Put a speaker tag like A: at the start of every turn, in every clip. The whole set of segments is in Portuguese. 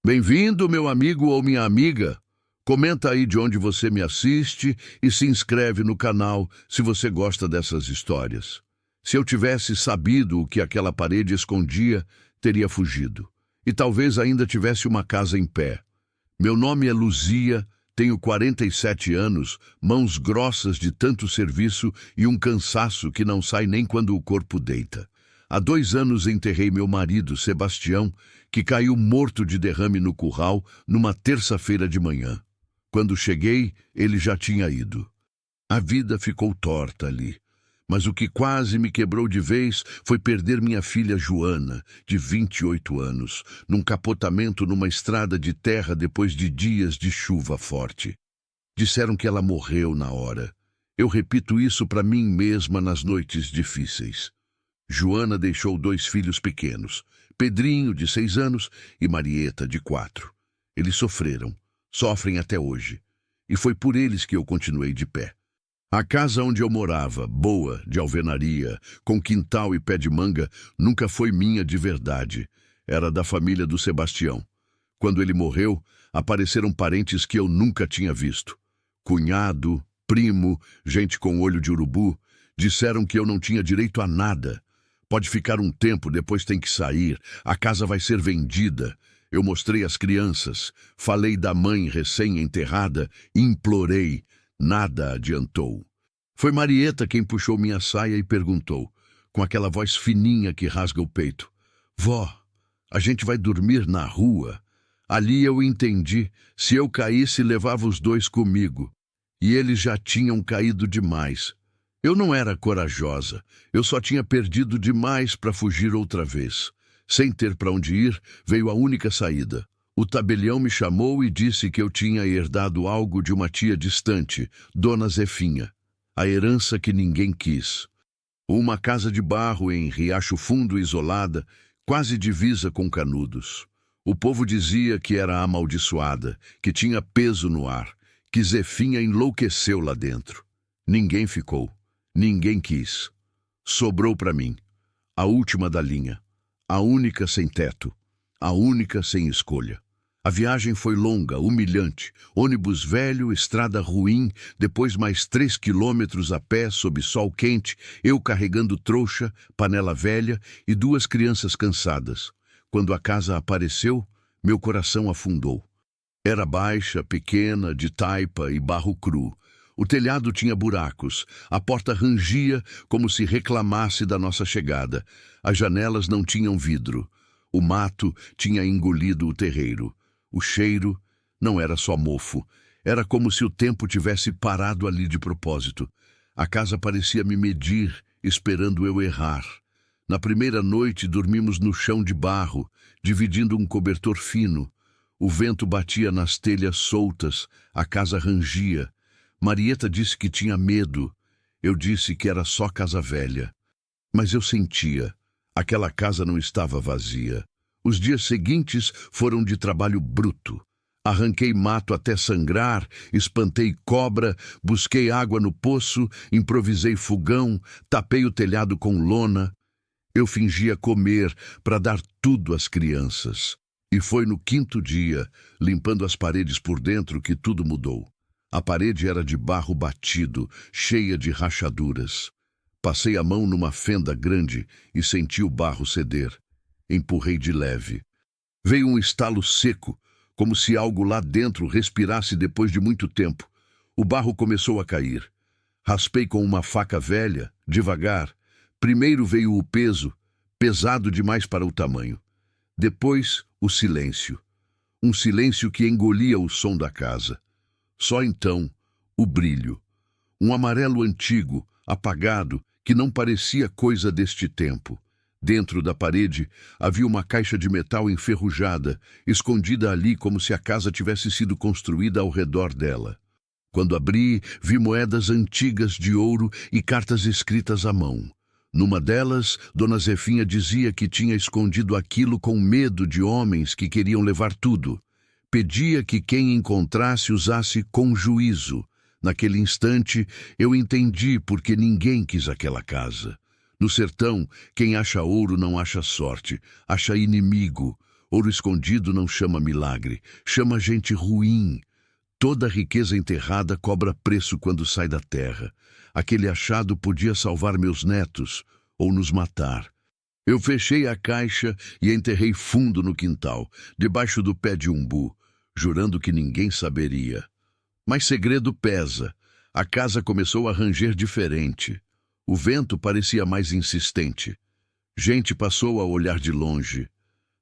A: Bem-vindo, meu amigo ou minha amiga. Comenta aí de onde você me assiste e se inscreve no canal se você gosta dessas histórias. Se eu tivesse sabido o que aquela parede escondia, teria fugido. E talvez ainda tivesse uma casa em pé. Meu nome é Luzia, tenho 47 anos, mãos grossas de tanto serviço e um cansaço que não sai nem quando o corpo deita. Há 2 anos enterrei meu marido, Sebastião, que caiu morto de derrame no curral numa terça-feira de manhã. Quando cheguei, ele já tinha ido. A vida ficou torta ali. Mas o que quase me quebrou de vez foi perder minha filha Joana, de 28 anos, num capotamento numa estrada de terra depois de dias de chuva forte. Disseram que ela morreu na hora. Eu repito isso para mim mesma nas noites difíceis. Joana deixou 2 filhos pequenos, Pedrinho, de 6 anos, e Marieta, de 4. Eles sofrem até hoje. E foi por eles que eu continuei de pé. A casa onde eu morava, boa, de alvenaria, com quintal e pé de manga, nunca foi minha de verdade. Era da família do Sebastião. Quando ele morreu, apareceram parentes que eu nunca tinha visto. Cunhado, primo, gente com olho de urubu, disseram que eu não tinha direito a nada. Pode ficar um tempo, depois tem que sair. A casa vai ser vendida. Eu mostrei às crianças, falei da mãe recém-enterrada, implorei. Nada adiantou. Foi Marieta quem puxou minha saia e perguntou, com aquela voz fininha que rasga o peito: "Vó, a gente vai dormir na rua?" Ali eu entendi, se eu caísse, levava os 2 comigo. E eles já tinham caído demais. Eu não era corajosa, eu só tinha perdido demais para fugir outra vez. Sem ter para onde ir, veio a única saída. O tabelião me chamou e disse que eu tinha herdado algo de uma tia distante, Dona Zefinha. A herança que ninguém quis. Uma casa de barro em Riacho Fundo, isolada, quase divisa com Canudos. O povo dizia que era amaldiçoada, que tinha peso no ar, que Zefinha enlouqueceu lá dentro. Ninguém ficou. Ninguém quis. Sobrou para mim. A última da linha. A única sem teto. A única sem escolha. A viagem foi longa, humilhante. Ônibus velho, estrada ruim, depois mais 3 quilômetros a pé sob sol quente, eu carregando trouxa, panela velha e 2 crianças cansadas. Quando a casa apareceu, meu coração afundou. Era baixa, pequena, de taipa e barro cru. O telhado tinha buracos, a porta rangia como se reclamasse da nossa chegada. As janelas não tinham vidro. O mato tinha engolido o terreiro. O cheiro não era só mofo. Era como se o tempo tivesse parado ali de propósito. A casa parecia me medir, esperando eu errar. Na primeira noite dormimos no chão de barro, dividindo um cobertor fino. O vento batia nas telhas soltas, a casa rangia. Marieta disse que tinha medo. Eu disse que era só casa velha. Mas eu sentia. Aquela casa não estava vazia. Os dias seguintes foram de trabalho bruto. Arranquei mato até sangrar, espantei cobra, busquei água no poço, improvisei fogão, tapei o telhado com lona. Eu fingia comer para dar tudo às crianças. E foi no 5º dia, limpando as paredes por dentro, que tudo mudou. A parede era de barro batido, cheia de rachaduras. Passei a mão numa fenda grande e senti o barro ceder. Empurrei de leve. Veio um estalo seco, como se algo lá dentro respirasse depois de muito tempo. O barro começou a cair. Raspei com uma faca velha, devagar. Primeiro veio o peso, pesado demais para o tamanho. Depois, o silêncio. Um silêncio que engolia o som da casa. Só então, o brilho. Um amarelo antigo, apagado, que não parecia coisa deste tempo. Dentro da parede havia uma caixa de metal enferrujada, escondida ali como se a casa tivesse sido construída ao redor dela. Quando abri, vi moedas antigas de ouro e cartas escritas à mão. Numa delas, Dona Zefinha dizia que tinha escondido aquilo com medo de homens que queriam levar tudo. Pedia que quem encontrasse usasse com juízo. Naquele instante, eu entendi porque ninguém quis aquela casa. No sertão, quem acha ouro não acha sorte, acha inimigo. Ouro escondido não chama milagre, chama gente ruim. Toda riqueza enterrada cobra preço quando sai da terra. Aquele achado podia salvar meus netos ou nos matar. Eu fechei a caixa e enterrei fundo no quintal, debaixo do pé de umbu, jurando que ninguém saberia. Mas segredo pesa. A casa começou a ranger diferente. O vento parecia mais insistente. Gente passou a olhar de longe.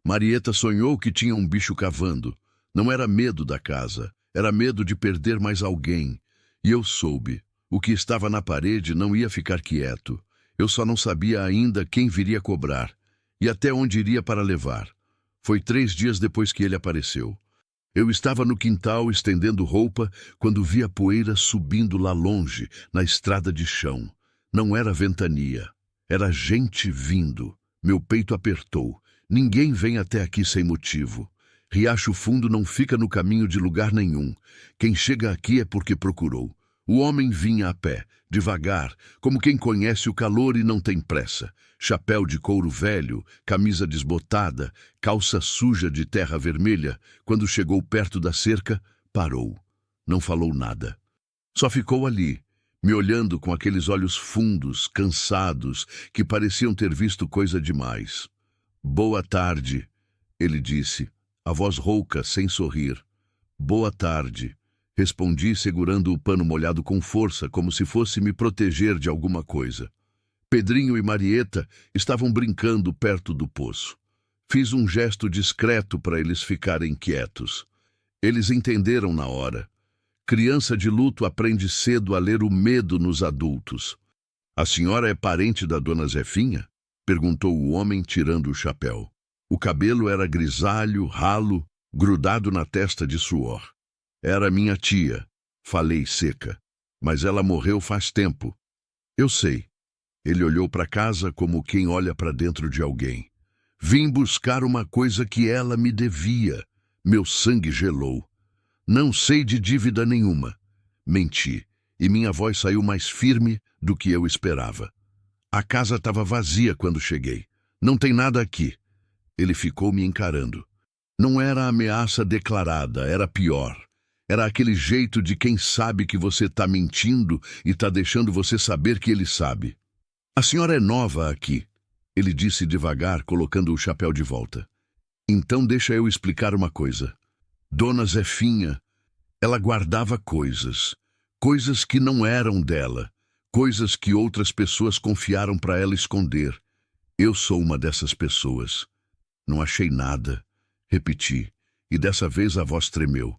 A: Marieta sonhou que tinha um bicho cavando. Não era medo da casa, era medo de perder mais alguém. E eu soube. O que estava na parede não ia ficar quieto. Eu só não sabia ainda quem viria cobrar e até onde iria para levar. Foi 3 dias depois que ele apareceu. Eu estava no quintal estendendo roupa quando vi a poeira subindo lá longe, na estrada de chão. Não era ventania, era gente vindo. Meu peito apertou. Ninguém vem até aqui sem motivo. Riacho Fundo não fica no caminho de lugar nenhum. Quem chega aqui é porque procurou. O homem vinha a pé, devagar, como quem conhece o calor e não tem pressa. Chapéu de couro velho, camisa desbotada, calça suja de terra vermelha. Quando chegou perto da cerca, parou. Não falou nada. Só ficou ali, me olhando com aqueles olhos fundos, cansados, que pareciam ter visto coisa demais. Boa tarde, ele disse, a voz rouca, sem sorrir. Boa tarde. Respondi segurando o pano molhado com força, como se fosse me proteger de alguma coisa. Pedrinho e Marieta estavam brincando perto do poço. Fiz um gesto discreto para eles ficarem quietos. Eles entenderam na hora. Criança de luto aprende cedo a ler o medo nos adultos. A senhora é parente da dona Zefinha? Perguntou o homem, tirando o chapéu. O cabelo era grisalho, ralo, grudado na testa de suor. Era minha tia, falei seca. Mas ela morreu faz tempo. Eu sei. Ele olhou para casa como quem olha para dentro de alguém. Vim buscar uma coisa que ela me devia. Meu sangue gelou. Não sei de dívida nenhuma. Menti, e minha voz saiu mais firme do que eu esperava. A casa estava vazia quando cheguei. Não tem nada aqui. Ele ficou me encarando. Não era ameaça declarada, era pior. Era aquele jeito de quem sabe que você está mentindo e está deixando você saber que ele sabe. A senhora é nova aqui, ele disse devagar, colocando o chapéu de volta. Então deixa eu explicar uma coisa. Dona Zefinha, ela guardava coisas que não eram dela, coisas que outras pessoas confiaram para ela esconder. Eu sou uma dessas pessoas. Não achei nada, repeti, e dessa vez a voz tremeu.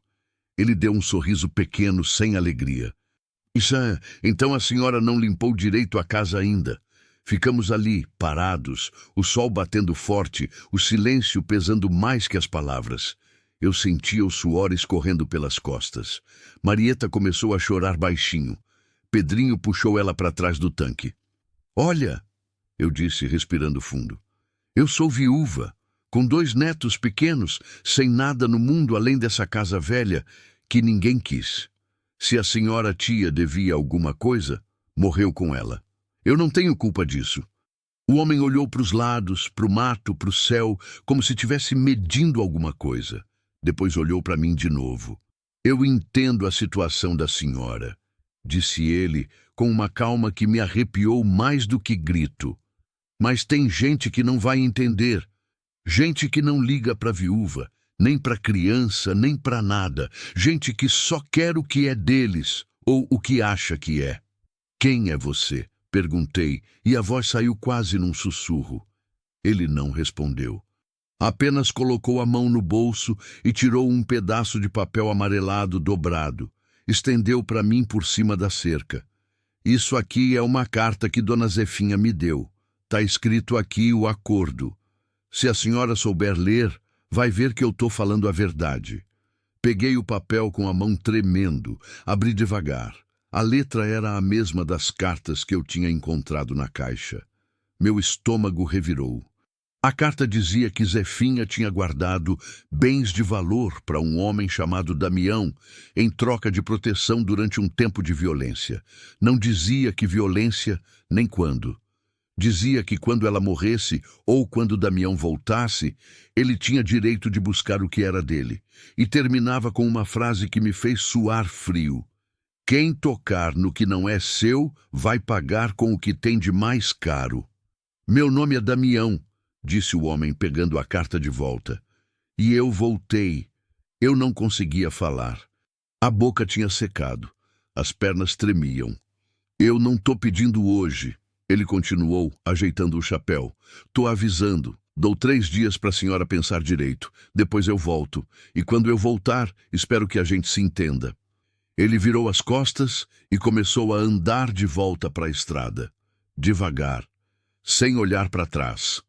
A: Ele deu um sorriso pequeno, sem alegria. Então a senhora não limpou direito a casa ainda. Ficamos ali, parados, o sol batendo forte, o silêncio pesando mais que as palavras. Eu sentia o suor escorrendo pelas costas. Marieta começou a chorar baixinho. Pedrinho puxou ela para trás do tanque. Olha, eu disse, respirando fundo. Eu sou viúva, com 2 netos pequenos, sem nada no mundo além dessa casa velha que ninguém quis. Se a senhora tia devia alguma coisa, morreu com ela. Eu não tenho culpa disso. O homem olhou para os lados, para o mato, para o céu, como se estivesse medindo alguma coisa. Depois olhou para mim de novo. Eu entendo a situação da senhora, disse ele, com uma calma que me arrepiou mais do que grito. Mas tem gente que não vai entender. Gente que não liga para a viúva, nem para a criança, nem para nada. Gente que só quer o que é deles, ou o que acha que é. Quem é você? Perguntei, e a voz saiu quase num sussurro. Ele não respondeu. Apenas colocou a mão no bolso e tirou um pedaço de papel amarelado dobrado. Estendeu para mim por cima da cerca. Isso aqui é uma carta que Dona Zefinha me deu. Tá escrito aqui o acordo. Se a senhora souber ler, vai ver que eu tô falando a verdade. Peguei o papel com a mão tremendo, abri devagar. A letra era a mesma das cartas que eu tinha encontrado na caixa. Meu estômago revirou. A carta dizia que Zefinha tinha guardado bens de valor para um homem chamado Damião, em troca de proteção durante um tempo de violência. Não dizia que violência, nem quando. Dizia que quando ela morresse ou quando Damião voltasse, ele tinha direito de buscar o que era dele. E terminava com uma frase que me fez suar frio. Quem tocar no que não é seu, vai pagar com o que tem de mais caro. Meu nome é Damião, disse o homem pegando a carta de volta. E eu voltei. Eu não conseguia falar. A boca tinha secado. As pernas tremiam. Eu não tô pedindo hoje. Ele continuou, ajeitando o chapéu. Tô avisando. Dou 3 dias para a senhora pensar direito. Depois eu volto. E quando eu voltar, espero que a gente se entenda. Ele virou as costas e começou a andar de volta para a estrada. Devagar, sem olhar para trás.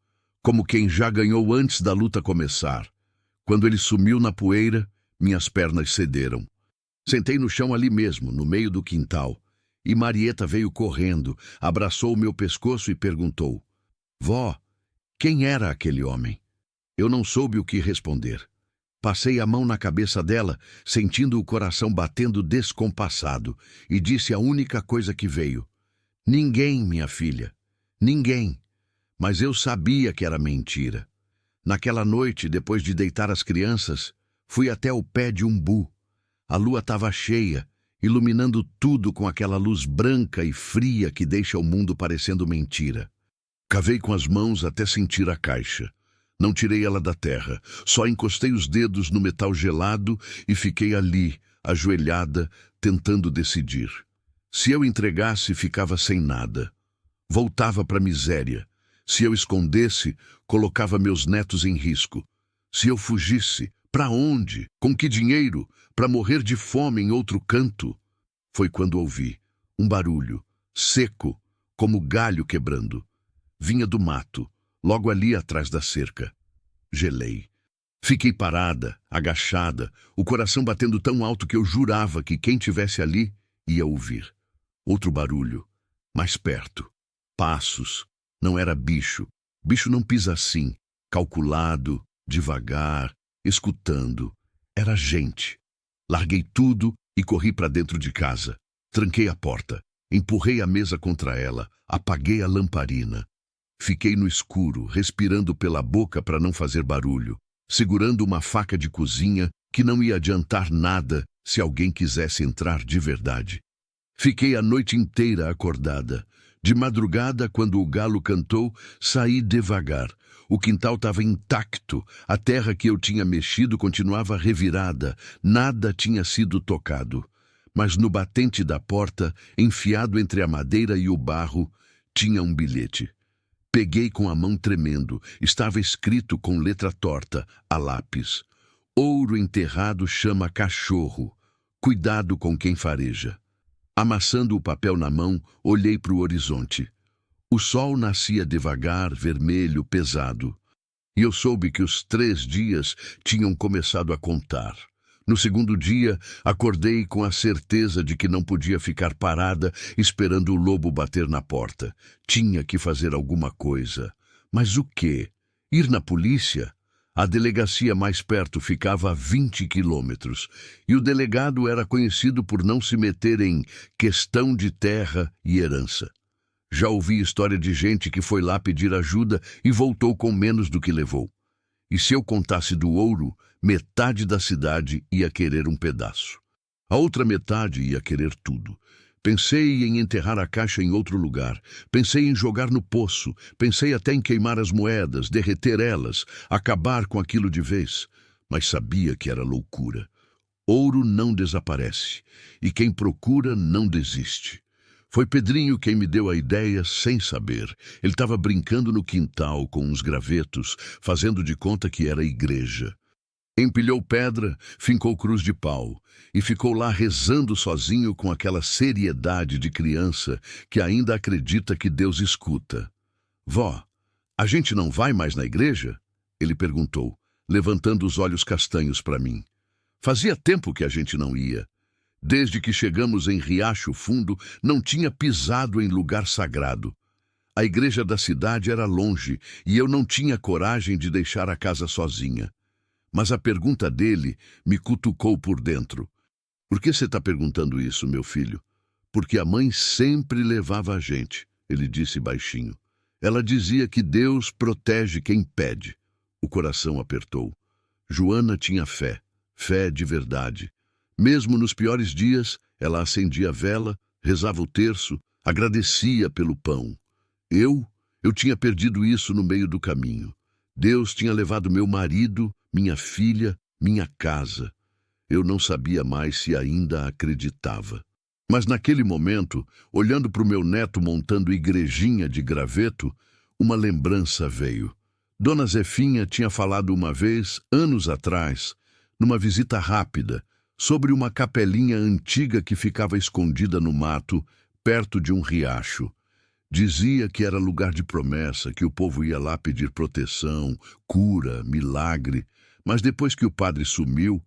A: Como quem já ganhou antes da luta começar. Quando ele sumiu na poeira, minhas pernas cederam. Sentei no chão ali mesmo, no meio do quintal. E Marieta veio correndo, abraçou o meu pescoço e perguntou: Vó, quem era aquele homem? Eu não soube o que responder. Passei a mão na cabeça dela, sentindo o coração batendo descompassado, e disse a única coisa que veio: Ninguém, minha filha, ninguém. Mas eu sabia que era mentira. Naquela noite, depois de deitar as crianças, fui até o pé de umbu. A lua estava cheia, iluminando tudo com aquela luz branca e fria que deixa o mundo parecendo mentira. Cavei com as mãos até sentir a caixa. Não tirei ela da terra, só encostei os dedos no metal gelado e fiquei ali, ajoelhada, tentando decidir. Se eu entregasse, ficava sem nada. Voltava para a miséria. Se eu escondesse, colocava meus netos em risco. Se eu fugisse, para onde? Com que dinheiro? Para morrer de fome em outro canto? Foi quando ouvi um barulho, seco, como galho quebrando. Vinha do mato, logo ali atrás da cerca. Gelei. Fiquei parada, agachada, o coração batendo tão alto que eu jurava que quem tivesse ali ia ouvir. Outro barulho, mais perto. Passos. Não era bicho. Bicho não pisa assim, calculado, devagar, escutando. Era gente. Larguei tudo e corri para dentro de casa. Tranquei a porta, empurrei a mesa contra ela, apaguei a lamparina. Fiquei no escuro, respirando pela boca para não fazer barulho, segurando uma faca de cozinha que não ia adiantar nada se alguém quisesse entrar de verdade. Fiquei a noite inteira acordada. De madrugada, quando o galo cantou, saí devagar. O quintal estava intacto, a terra que eu tinha mexido continuava revirada, nada tinha sido tocado. Mas no batente da porta, enfiado entre a madeira e o barro, tinha um bilhete. Peguei com a mão tremendo, estava escrito com letra torta, a lápis. Ouro enterrado chama cachorro. Cuidado com quem fareja. Amassando o papel na mão, olhei para o horizonte. O sol nascia devagar, vermelho, pesado. E eu soube que os 3 dias tinham começado a contar. No segundo dia, acordei com a certeza de que não podia ficar parada esperando o lobo bater na porta. Tinha que fazer alguma coisa. Mas o quê? Ir na polícia? A delegacia mais perto ficava a 20 quilômetros, e o delegado era conhecido por não se meter em questão de terra e herança. Já ouvi história de gente que foi lá pedir ajuda e voltou com menos do que levou. E se eu contasse do ouro, metade da cidade ia querer um pedaço. A outra metade ia querer tudo. Pensei em enterrar a caixa em outro lugar. Pensei em jogar no poço. Pensei até em queimar as moedas, derreter elas, acabar com aquilo de vez. Mas sabia que era loucura. Ouro não desaparece, e quem procura não desiste. Foi Pedrinho quem me deu a ideia sem saber. Ele estava brincando no quintal com uns gravetos, fazendo de conta que era igreja. Empilhou pedra, fincou cruz de pau e ficou lá rezando sozinho com aquela seriedade de criança que ainda acredita que Deus escuta. Vó, a gente não vai mais na igreja? Ele perguntou, levantando os olhos castanhos para mim. Fazia tempo que a gente não ia. Desde que chegamos em Riacho Fundo, não tinha pisado em lugar sagrado. A igreja da cidade era longe e eu não tinha coragem de deixar a casa sozinha. Mas a pergunta dele me cutucou por dentro. Por que você está perguntando isso, meu filho? Porque a mãe sempre levava a gente, ele disse baixinho. Ela dizia que Deus protege quem pede. O coração apertou. Joana tinha fé, fé de verdade. Mesmo nos piores dias, ela acendia a vela, rezava o terço, agradecia pelo pão. Eu tinha perdido isso no meio do caminho. Deus tinha levado meu marido, minha filha, minha casa. Eu não sabia mais se ainda acreditava. Mas naquele momento, olhando para o meu neto montando igrejinha de graveto, uma lembrança veio. Dona Zefinha tinha falado uma vez, anos atrás, numa visita rápida, sobre uma capelinha antiga que ficava escondida no mato, perto de um riacho. Dizia que era lugar de promessa, que o povo ia lá pedir proteção, cura, milagre. Mas depois que o padre sumiu,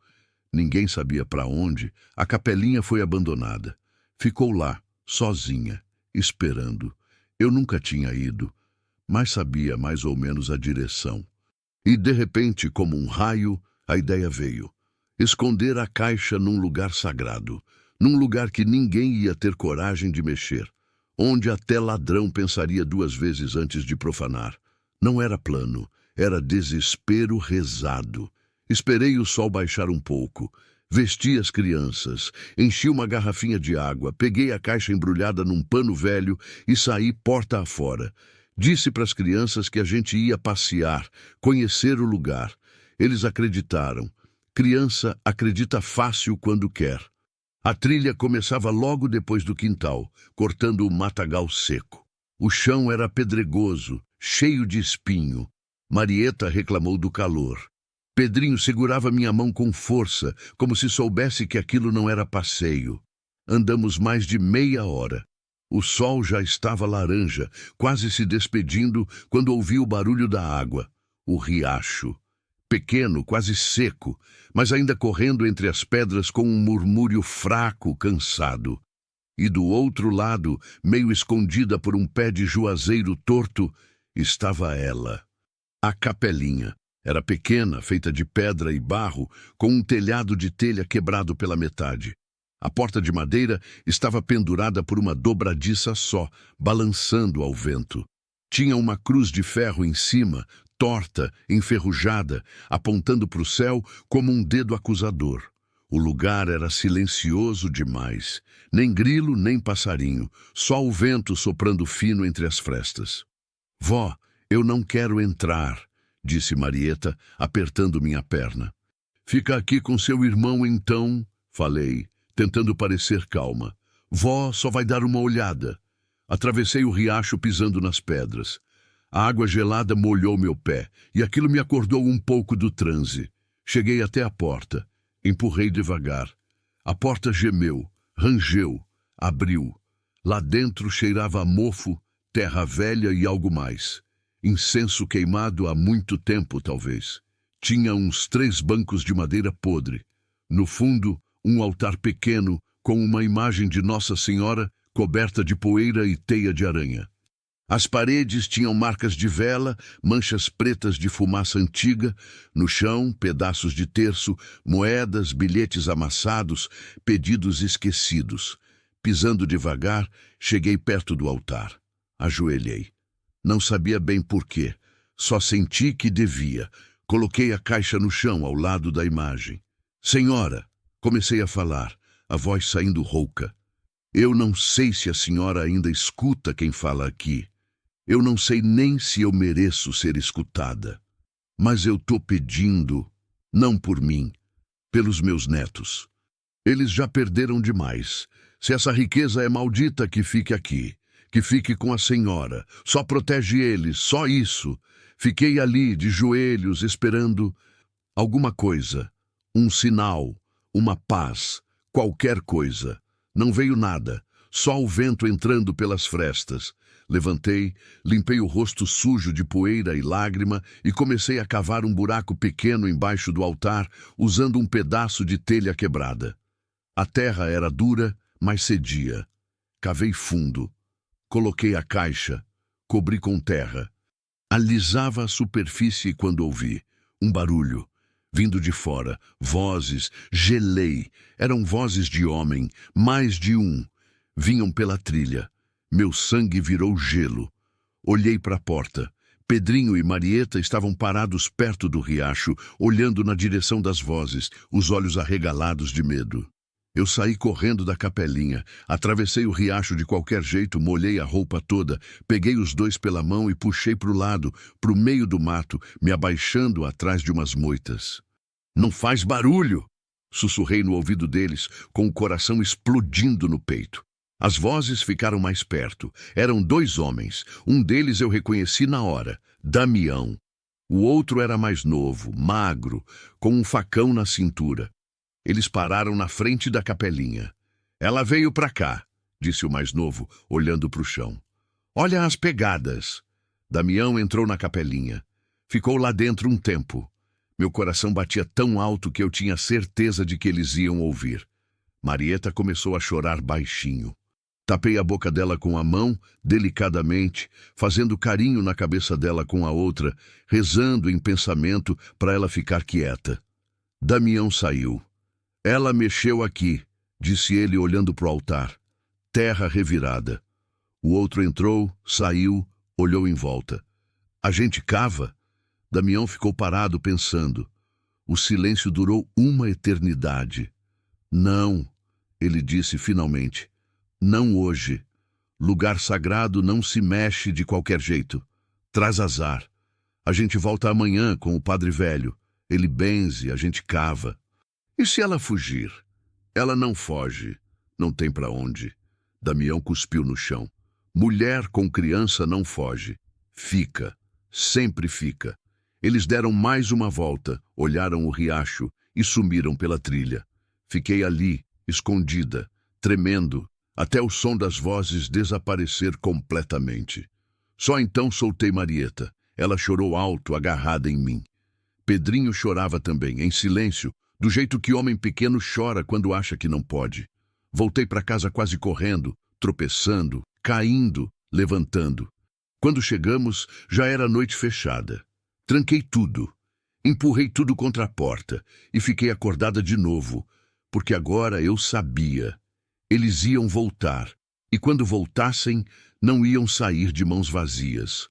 A: ninguém sabia para onde, a capelinha foi abandonada. Ficou lá, sozinha, esperando. Eu nunca tinha ido, mas sabia mais ou menos a direção. E, de repente, como um raio, a ideia veio. Esconder a caixa num lugar sagrado, num lugar que ninguém ia ter coragem de mexer, onde até ladrão pensaria 2 vezes antes de profanar. Não era plano, era desespero rezado. Esperei o sol baixar um pouco. Vesti as crianças, enchi uma garrafinha de água, peguei a caixa embrulhada num pano velho e saí porta afora. Disse para as crianças que a gente ia passear, conhecer o lugar. Eles acreditaram. Criança acredita fácil quando quer. A trilha começava logo depois do quintal, cortando o matagal seco. O chão era pedregoso, cheio de espinho. Marieta reclamou do calor. Pedrinho segurava minha mão com força, como se soubesse que aquilo não era passeio. Andamos mais de meia hora. O sol já estava laranja, quase se despedindo, quando ouvi o barulho da água. O riacho. Pequeno, quase seco, mas ainda correndo entre as pedras com um murmúrio fraco, cansado. E do outro lado, meio escondida por um pé de juazeiro torto, estava ela. A capelinha. Era pequena, feita de pedra e barro, com um telhado de telha quebrado pela metade. A porta de madeira estava pendurada por uma dobradiça só, balançando ao vento. Tinha uma cruz de ferro em cima, torta, enferrujada, apontando para o céu como um dedo acusador. O lugar era silencioso demais. Nem grilo, nem passarinho, só o vento soprando fino entre as frestas. Vó, eu não quero entrar, disse Marieta, apertando minha perna. Fica aqui com seu irmão então, falei, tentando parecer calma. Vó só vai dar uma olhada. Atravessei o riacho pisando nas pedras. A água gelada molhou meu pé, e aquilo me acordou um pouco do transe. Cheguei até a porta. Empurrei devagar. A porta gemeu, rangeu, abriu. Lá dentro cheirava a mofo, terra velha e algo mais. Incenso queimado há muito tempo, talvez. Tinha uns 3 bancos de madeira podre. No fundo, um altar pequeno com uma imagem de Nossa Senhora coberta de poeira e teia de aranha. As paredes tinham marcas de vela, manchas pretas de fumaça antiga, no chão, pedaços de terço, moedas, bilhetes amassados, pedidos esquecidos. Pisando devagar, cheguei perto do altar. Ajoelhei. Não sabia bem por quê, só senti que devia. Coloquei a caixa no chão ao lado da imagem. Senhora, comecei a falar, a voz saindo rouca. Eu não sei se a senhora ainda escuta quem fala aqui. Eu não sei nem se eu mereço ser escutada. Mas eu tô pedindo, não por mim, pelos meus netos. Eles já perderam demais. Se essa riqueza é maldita, que fique aqui. Que fique com a senhora. Só protege eles, só isso. Fiquei ali, de joelhos, esperando alguma coisa. Um sinal, uma paz, qualquer coisa. Não veio nada, só o vento entrando pelas frestas. Levantei, limpei o rosto sujo de poeira e lágrima e comecei a cavar um buraco pequeno embaixo do altar, usando um pedaço de telha quebrada. A terra era dura, mas cedia. Cavei fundo. Coloquei a caixa, cobri com terra. Alisava a superfície quando ouvi um barulho. Vindo de fora, vozes, gelei. Eram vozes de homem, mais de um. Vinham pela trilha. Meu sangue virou gelo. Olhei para a porta. Pedrinho e Marieta estavam parados perto do riacho, olhando na direção das vozes, os olhos arregalados de medo. Eu saí correndo da capelinha, atravessei o riacho de qualquer jeito, molhei a roupa toda, peguei os dois pela mão e puxei para o lado, para o meio do mato, me abaixando atrás de umas moitas. "Não faz barulho!" sussurrei no ouvido deles, com o coração explodindo no peito. As vozes ficaram mais perto. Eram dois homens. Um deles eu reconheci na hora, Damião. O outro era mais novo, magro, com um facão na cintura. Eles pararam na frente da capelinha. "Ela veio para cá", disse o mais novo, olhando para o chão. "Olha as pegadas." Damião entrou na capelinha. Ficou lá dentro um tempo. Meu coração batia tão alto que eu tinha certeza de que eles iam ouvir. Marieta começou a chorar baixinho. Tapei a boca dela com a mão, delicadamente, fazendo carinho na cabeça dela com a outra, rezando em pensamento para ela ficar quieta. Damião saiu. "Ela mexeu aqui", disse ele olhando para o altar. Terra revirada. O outro entrou, saiu, olhou em volta. "A gente cava?" Damião ficou parado pensando. O silêncio durou uma eternidade. "Não", ele disse finalmente. "Não hoje. Lugar sagrado não se mexe de qualquer jeito. Traz azar. A gente volta amanhã com o padre velho. Ele benze, a gente cava. E se ela fugir?" "Ela não foge. Não tem para onde." Damião cuspiu no chão. "Mulher com criança não foge. Fica. Sempre fica." Eles deram mais uma volta, olharam o riacho e sumiram pela trilha. Fiquei ali, escondida, tremendo, até o som das vozes desaparecer completamente. Só então soltei Marieta. Ela chorou alto, agarrada em mim. Pedrinho chorava também, em silêncio, do jeito que homem pequeno chora quando acha que não pode. Voltei para casa quase correndo, tropeçando, caindo, levantando. Quando chegamos, já era noite fechada. Tranquei tudo. Empurrei tudo contra a porta e fiquei acordada de novo, porque agora eu sabia. Eles iam voltar, e quando voltassem, não iam sair de mãos vazias.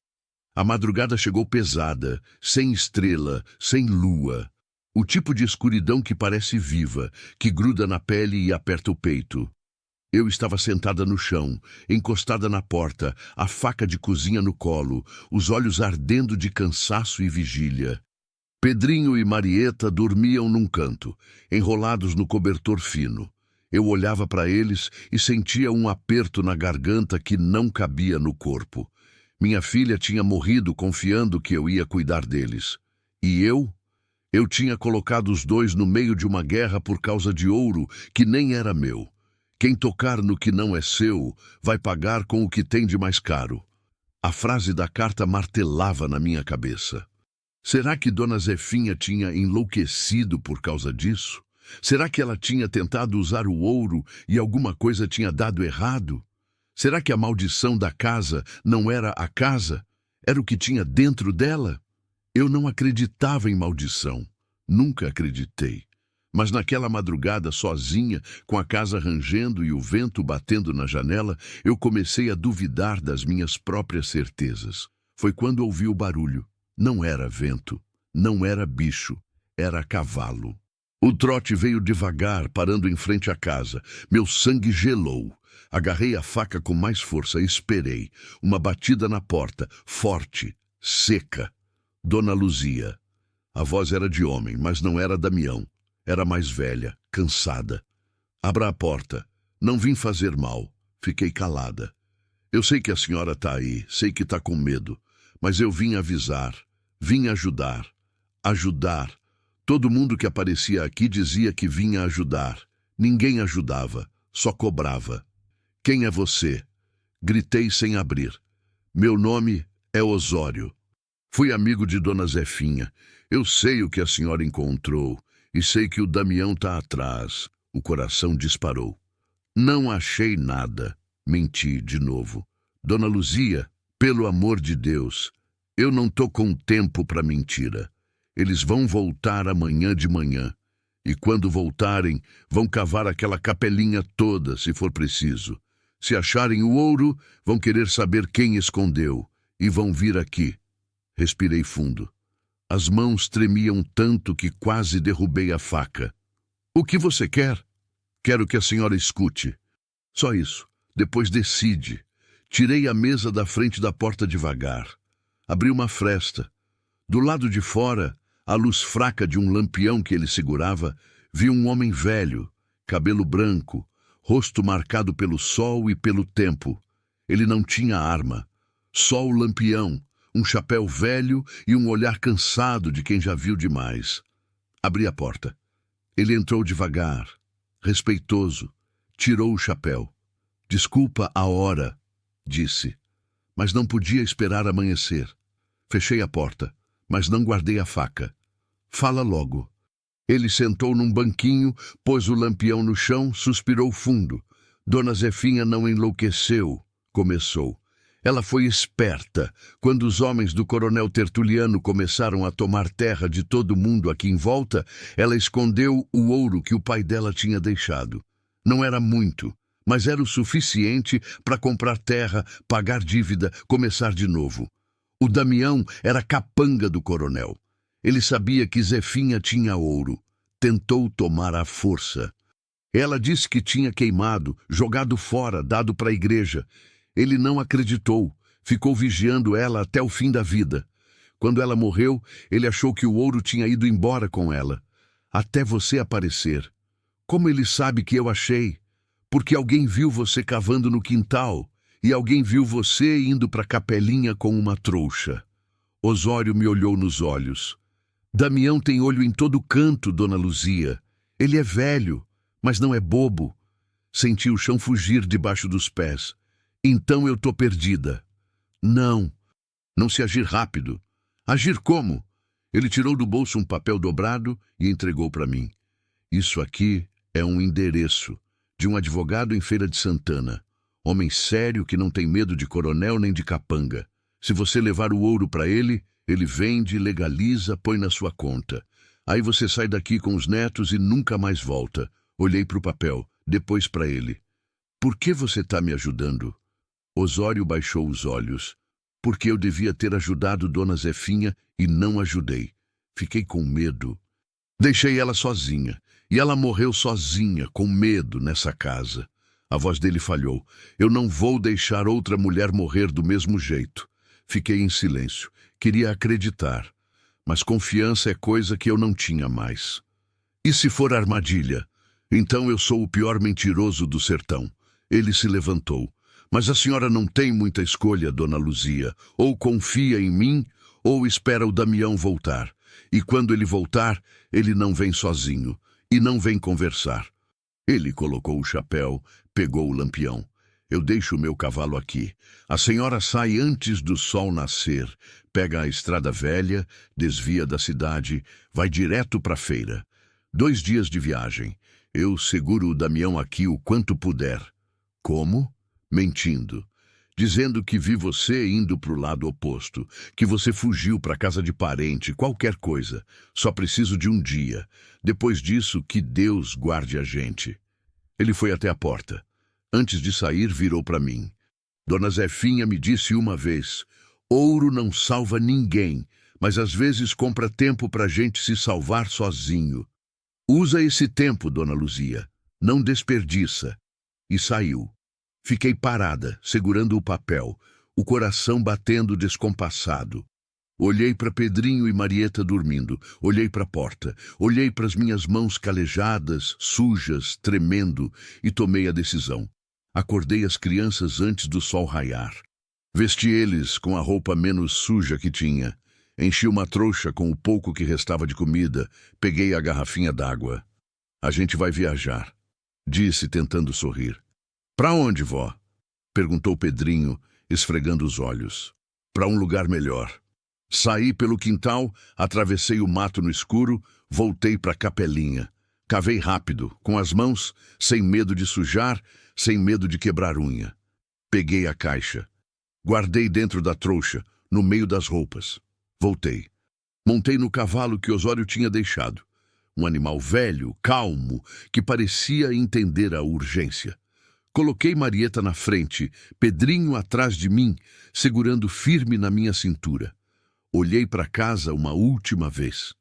A: A madrugada chegou pesada, sem estrela, sem lua. O tipo de escuridão que parece viva, que gruda na pele e aperta o peito. Eu estava sentada no chão, encostada na porta, a faca de cozinha no colo, os olhos ardendo de cansaço e vigília. Pedrinho e Marieta dormiam num canto, enrolados no cobertor fino. Eu olhava para eles e sentia um aperto na garganta que não cabia no corpo. Minha filha tinha morrido confiando que eu ia cuidar deles. E eu? Eu tinha colocado os dois no meio de uma guerra por causa de ouro que nem era meu. Quem tocar no que não é seu, vai pagar com o que tem de mais caro. A frase da carta martelava na minha cabeça. Será que Dona Zefinha tinha enlouquecido por causa disso? Será que ela tinha tentado usar o ouro e alguma coisa tinha dado errado? Será que a maldição da casa não era a casa? Era o que tinha dentro dela? Eu não acreditava em maldição. Nunca acreditei. Mas naquela madrugada, sozinha, com a casa rangendo e o vento batendo na janela, eu comecei a duvidar das minhas próprias certezas. Foi quando ouvi o barulho. Não era vento, não era bicho, era cavalo. O trote veio devagar, parando em frente à casa. Meu sangue gelou. Agarrei a faca com mais força e esperei. Uma batida na porta, forte, seca. Dona Luzia. A voz era de homem, mas não era Damião. Era mais velha, cansada. "Abra a porta. Não vim fazer mal." Fiquei calada. "Eu sei que a senhora está aí, sei que está com medo, mas eu vim avisar, vim ajudar. Ajudar. Todo mundo que aparecia aqui dizia que vinha ajudar. Ninguém ajudava, só cobrava." "Quem é você?" Gritei sem abrir. "Meu nome é Osório. Fui amigo de Dona Zefinha. Eu sei o que a senhora encontrou. E sei que o Damião está atrás." O coração disparou. "Não achei nada." Menti de novo. "Dona Luzia, pelo amor de Deus, eu não tô com tempo para mentira. Eles vão voltar amanhã de manhã. E quando voltarem, vão cavar aquela capelinha toda, se for preciso. Se acharem o ouro, vão querer saber quem escondeu. e vão vir aqui. Respirei fundo. As mãos tremiam tanto que quase derrubei a faca. O que você quer? Quero que a senhora escute. Só isso. Depois decide. Tirei a mesa da frente da porta devagar. Abri uma fresta. Do lado de fora, à luz fraca de um lampião que ele segurava, vi um homem velho, cabelo branco, rosto marcado pelo sol e pelo tempo. Ele não tinha arma. Só o lampião, um chapéu velho e um olhar cansado de quem já viu demais. Abri a porta. Ele entrou devagar, respeitoso, tirou o chapéu. Desculpa a hora, disse, mas não podia esperar amanhecer. Fechei a porta, mas não guardei a faca. Fala logo. Ele sentou num banquinho, pôs o lampião no chão, suspirou fundo. Dona Zefinha não enlouqueceu, começou. Ela foi esperta. Quando os homens do coronel Tertuliano começaram a tomar terra de todo mundo aqui em volta, ela escondeu o ouro que o pai dela tinha deixado. Não era muito, mas era o suficiente para comprar terra, pagar dívida, começar de novo. O Damião era capanga do coronel. Ele sabia que Zefinha tinha ouro. Tentou tomar à força. Ela disse que tinha queimado, jogado fora, dado para a igreja. Ele não acreditou, ficou vigiando ela até o fim da vida. Quando ela morreu, ele achou que o ouro tinha ido embora com ela. Até você aparecer. Como ele sabe que eu achei? Porque alguém viu você cavando no quintal e alguém viu você indo para a capelinha com uma trouxa. Osório me olhou nos olhos. Damião tem olho em todo canto, dona Luzia. Ele é velho, mas não é bobo. Senti o chão fugir debaixo dos pés. Então eu tô perdida. Não. Não se agir rápido. Agir como? Ele tirou do bolso um papel dobrado e entregou para mim. Isso aqui é um endereço de um advogado em Feira de Santana. Homem sério que não tem medo de coronel nem de capanga. Se você levar o ouro para ele, ele vende, legaliza, põe na sua conta. Aí você sai daqui com os netos e nunca mais volta. Olhei para o papel, depois para ele. Por que você está me ajudando? Osório baixou os olhos. Porque eu devia ter ajudado Dona Zefinha e não ajudei. Fiquei com medo. Deixei ela sozinha. E ela morreu sozinha, com medo, nessa casa. A voz dele falhou. Eu não vou deixar outra mulher morrer do mesmo jeito. Fiquei em silêncio. Queria acreditar. Mas confiança é coisa que eu não tinha mais. E se for armadilha? Então eu sou o pior mentiroso do sertão. Ele se levantou. Mas a senhora não tem muita escolha, dona Luzia. Ou confia em mim, ou espera o Damião voltar. E quando ele voltar, ele não vem sozinho. E não vem conversar. Ele colocou o chapéu, pegou o lampião. Eu deixo o meu cavalo aqui. A senhora sai antes do sol nascer. Pega a estrada velha, desvia da cidade, vai direto para a feira. 2 dias de viagem. Eu seguro o Damião aqui o quanto puder. Como? Mentindo. Dizendo que vi você indo para o lado oposto, que você fugiu para casa de parente, qualquer coisa. Só preciso de um dia. Depois disso, que Deus guarde a gente. Ele foi até a porta. Antes de sair, virou para mim. Dona Zefinha me disse uma vez, ouro não salva ninguém, mas às vezes compra tempo para a gente se salvar sozinho. Usa esse tempo, dona Luzia. Não desperdiça. E saiu. Fiquei parada, segurando o papel, o coração batendo descompassado. Olhei para Pedrinho e Marieta dormindo, olhei para a porta, olhei para as minhas mãos calejadas, sujas, tremendo, e tomei a decisão. Acordei as crianças antes do sol raiar. Vesti eles com a roupa menos suja que tinha. Enchi uma trouxa com o pouco que restava de comida, peguei a garrafinha d'água. A gente vai viajar, disse tentando sorrir. Para onde, vó? Perguntou Pedrinho, esfregando os olhos. Para um lugar melhor. Saí pelo quintal, atravessei o mato no escuro, voltei para a capelinha. Cavei rápido, com as mãos, sem medo de sujar, sem medo de quebrar unha. Peguei a caixa. Guardei dentro da trouxa, no meio das roupas. Voltei. Montei no cavalo que Osório tinha deixado. Um animal velho, calmo, que parecia entender a urgência. Coloquei Marieta na frente, Pedrinho atrás de mim, segurando firme na minha cintura. Olhei para casa uma última vez.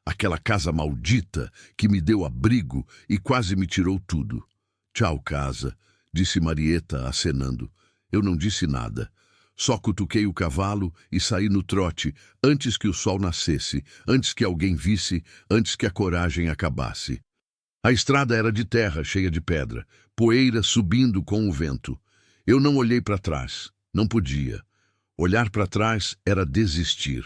A: Aquela casa maldita que me deu abrigo e quase me tirou tudo. Tchau, casa, disse Marieta, acenando. Eu não disse nada. Só cutuquei o cavalo e saí no trote, antes que o sol nascesse, antes que alguém visse, antes que a coragem acabasse. A estrada era de terra, cheia de pedra, poeira subindo com o vento. Eu não olhei para trás. Não podia. Olhar para trás era desistir.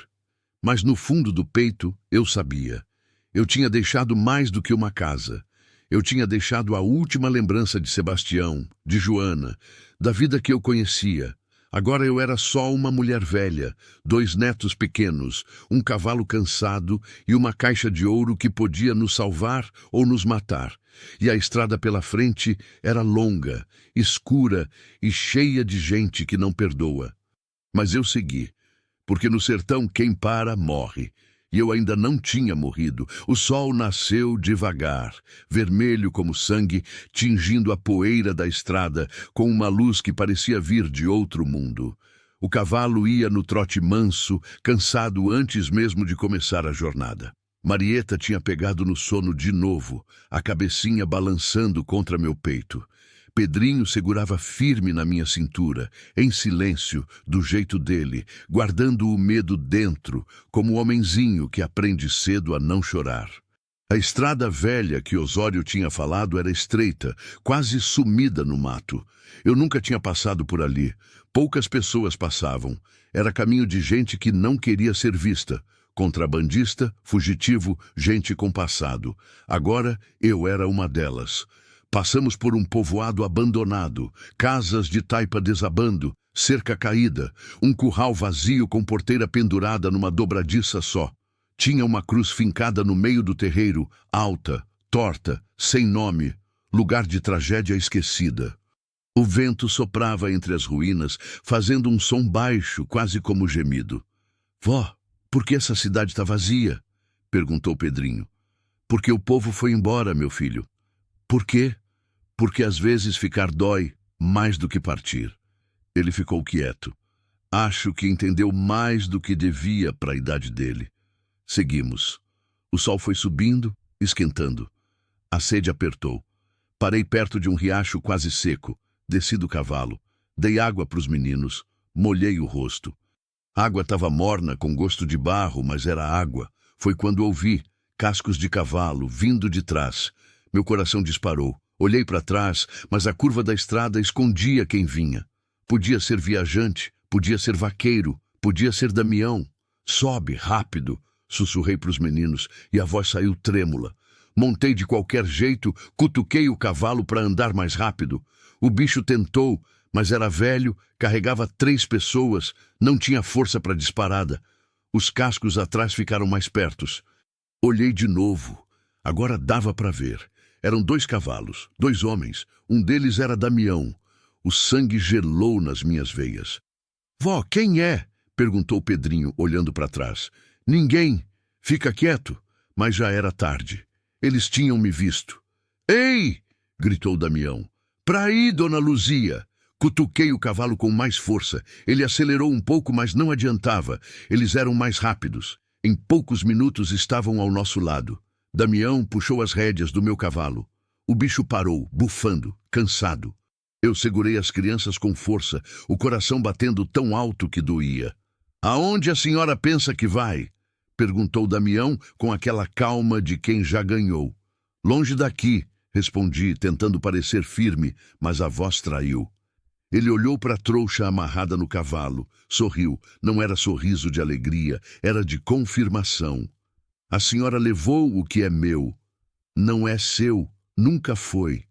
A: Mas no fundo do peito, eu sabia. Eu tinha deixado mais do que uma casa. Eu tinha deixado a última lembrança de Sebastião, de Joana, da vida que eu conhecia. Agora eu era só uma mulher velha, 2 netos pequenos, um cavalo cansado e uma caixa de ouro que podia nos salvar ou nos matar. E a estrada pela frente era longa, escura e cheia de gente que não perdoa. Mas eu segui, porque no sertão quem para, morre. E eu ainda não tinha morrido. O sol nasceu devagar, vermelho como sangue, tingindo a poeira da estrada com uma luz que parecia vir de outro mundo. O cavalo ia no trote manso, cansado antes mesmo de começar a jornada. Marieta tinha pegado no sono de novo, a cabecinha balançando contra meu peito. Pedrinho segurava firme na minha cintura, em silêncio, do jeito dele, guardando o medo dentro, como o homenzinho que aprende cedo a não chorar. A estrada velha que Osório tinha falado era estreita, quase sumida no mato. Eu nunca tinha passado por ali. Poucas pessoas passavam. Era caminho de gente que não queria ser vista. Contrabandista, fugitivo, gente com passado. Agora eu era uma delas. Passamos por um povoado abandonado, casas de taipa desabando, cerca caída, um curral vazio com porteira pendurada numa dobradiça só. Tinha uma cruz fincada no meio do terreiro, alta, torta, sem nome, lugar de tragédia esquecida. O vento soprava entre as ruínas, fazendo um som baixo, quase como gemido. Vó, por que essa cidade está vazia? Perguntou Pedrinho. Porque o povo foi embora, meu filho. Por quê? Porque às vezes ficar dói mais do que partir. Ele ficou quieto. Acho que entendeu mais do que devia para a idade dele. Seguimos. O sol foi subindo, esquentando. A sede apertou. Parei perto de um riacho quase seco. Desci do cavalo. Dei água para os meninos. Molhei o rosto. A água estava morna, com gosto de barro, mas era água. Foi quando ouvi cascos de cavalo vindo de trás. Meu coração disparou. Olhei para trás, mas a curva da estrada escondia quem vinha. Podia ser viajante, podia ser vaqueiro, podia ser Damião. Sobe, rápido, sussurrei para os meninos, e a voz saiu trêmula. Montei de qualquer jeito, cutuquei o cavalo para andar mais rápido. O bicho tentou, mas era velho, carregava 3 pessoas, não tinha força para disparada. Os cascos atrás ficaram mais pertos. Olhei de novo. Agora dava para ver. Eram 2 cavalos, 2 homens. Um deles era Damião. O sangue gelou nas minhas veias. Vó, quem é? Perguntou Pedrinho, olhando para trás. Ninguém. Fica quieto. Mas já era tarde. Eles tinham me visto. Ei! Gritou Damião. Pra aí, dona Luzia! Cutuquei o cavalo com mais força. Ele acelerou um pouco, mas não adiantava. Eles eram mais rápidos. Em poucos minutos estavam ao nosso lado. Damião puxou as rédeas do meu cavalo. O bicho parou, bufando, cansado. Eu segurei as crianças com força, o coração batendo tão alto que doía. Aonde a senhora pensa que vai? Perguntou Damião com aquela calma de quem já ganhou. Longe daqui, respondi, tentando parecer firme, mas a voz traiu. Ele olhou para a trouxa amarrada no cavalo, sorriu. Não era sorriso de alegria, era de confirmação. A senhora levou o que é meu. Não é seu, nunca foi.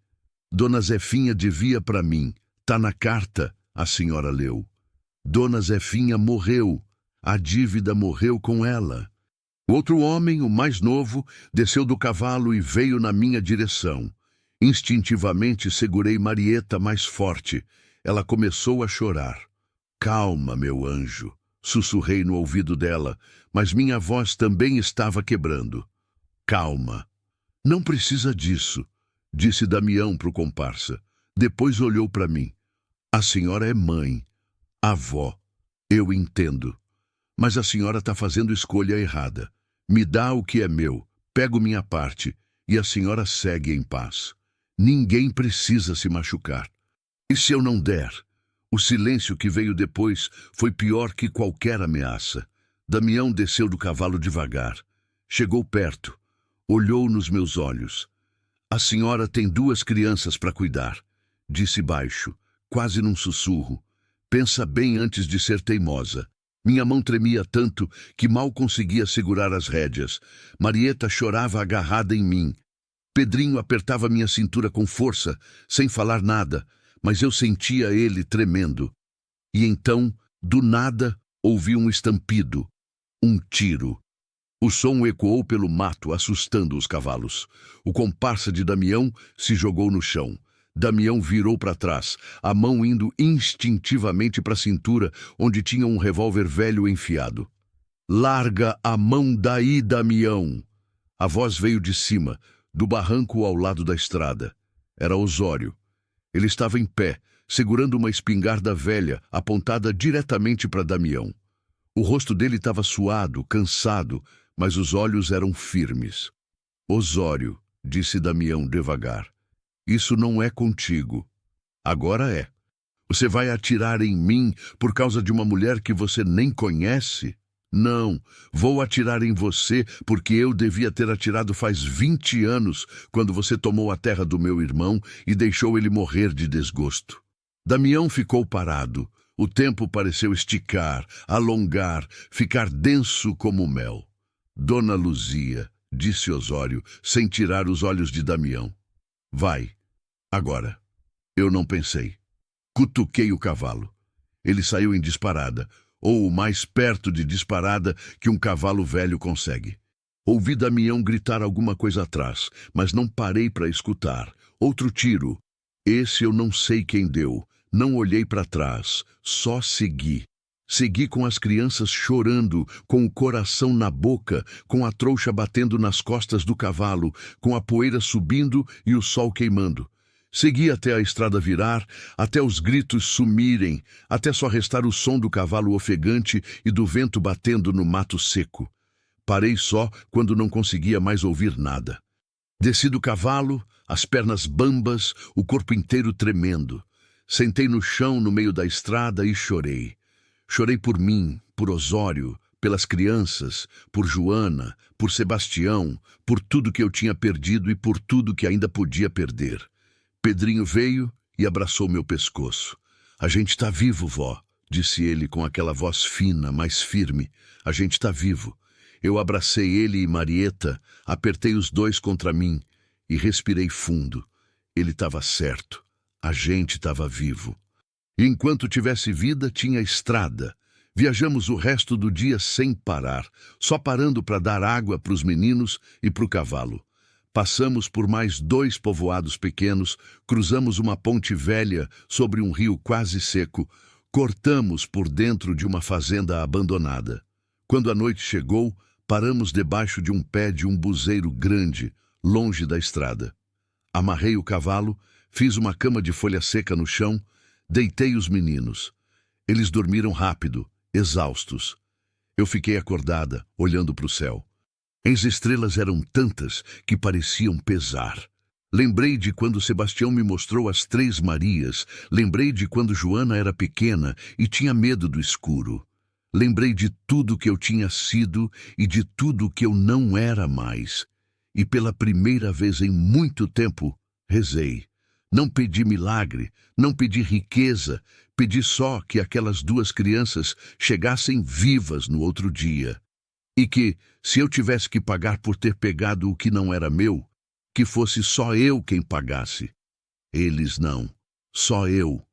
A: Dona Zefinha devia para mim. Tá na carta, a senhora leu. Dona Zefinha morreu. A dívida morreu com ela. O outro homem, o mais novo, desceu do cavalo e veio na minha direção. Instintivamente segurei Marieta mais forte. Ela começou a chorar. Calma, meu anjo, sussurrei no ouvido dela, mas minha voz também estava quebrando. Calma. Não precisa disso, disse Damião pro comparsa. Depois olhou para mim. A senhora é mãe, avó, eu entendo. Mas a senhora está fazendo escolha errada. Me dá o que é meu, pego minha parte, e a senhora segue em paz. Ninguém precisa se machucar. E se eu não der? O silêncio que veio depois foi pior que qualquer ameaça. Damião desceu do cavalo devagar. Chegou perto. Olhou nos meus olhos. A senhora tem 2 crianças para cuidar, disse baixo, quase num sussurro. Pensa bem antes de ser teimosa. Minha mão tremia tanto que mal conseguia segurar as rédeas. Marieta chorava agarrada em mim. Pedrinho apertava minha cintura com força, sem falar nada, mas eu sentia ele tremendo. E então, do nada, ouvi um estampido, um tiro. O som ecoou pelo mato, assustando os cavalos. O comparsa de Damião se jogou no chão. Damião virou para trás, a mão indo instintivamente para a cintura, onde tinha um revólver velho enfiado. Larga a mão daí, Damião! A voz veio de cima, do barranco ao lado da estrada. Era Osório. Ele estava em pé, segurando uma espingarda velha, apontada diretamente para Damião. O rosto dele estava suado, cansado, mas os olhos eram firmes. Osório, disse Damião devagar, isso não é contigo. Agora é. Você vai atirar em mim por causa de uma mulher que você nem conhece? Não, vou atirar em você porque eu devia ter atirado faz 20 anos, quando você tomou a terra do meu irmão e deixou ele morrer de desgosto. Damião ficou parado. O tempo pareceu esticar, alongar, ficar denso como mel. Dona Luzia, disse Osório, sem tirar os olhos de Damião. Vai, agora. Eu não pensei. Cutuquei o cavalo. Ele saiu em disparada, ou o mais perto de disparada que um cavalo velho consegue. Ouvi Damião gritar alguma coisa atrás, mas não parei para escutar. Outro tiro. Esse eu não sei quem deu. Não olhei para trás, só segui. Segui com as crianças chorando, com o coração na boca, com a trouxa batendo nas costas do cavalo, com a poeira subindo e o sol queimando. Segui até a estrada virar, até os gritos sumirem, até só restar o som do cavalo ofegante e do vento batendo no mato seco. Parei só quando não conseguia mais ouvir nada. Desci do cavalo, as pernas bambas, o corpo inteiro tremendo. Sentei no chão no meio da estrada e chorei. Chorei por mim, por Osório, pelas crianças, por Joana, por Sebastião, por tudo que eu tinha perdido e por tudo que ainda podia perder. Pedrinho veio e abraçou meu pescoço. A gente está vivo, vó, disse ele com aquela voz fina, mas firme. A gente está vivo. Eu abracei ele e Marieta, apertei os dois contra mim e respirei fundo. Ele estava certo. A gente estava vivo. E enquanto tivesse vida, tinha estrada. Viajamos o resto do dia sem parar, só parando para dar água para os meninos e para o cavalo. Passamos por mais 2 povoados pequenos, cruzamos uma ponte velha sobre um rio quase seco, cortamos por dentro de uma fazenda abandonada. Quando a noite chegou, paramos debaixo de um pé de um buzeiro grande, longe da estrada. Amarrei o cavalo, fiz uma cama de folha seca no chão, deitei os meninos. Eles dormiram rápido, exaustos. Eu fiquei acordada, olhando para o céu. As estrelas eram tantas que pareciam pesar. Lembrei de quando Sebastião me mostrou as 3 Marias. Lembrei de quando Joana era pequena e tinha medo do escuro. Lembrei de tudo que eu tinha sido e de tudo que eu não era mais. E pela primeira vez em muito tempo, rezei. Não pedi milagre, não pedi riqueza, pedi só que aquelas 2 crianças chegassem vivas no outro dia. E que, se eu tivesse que pagar por ter pegado o que não era meu, que fosse só eu quem pagasse. Eles não, só eu.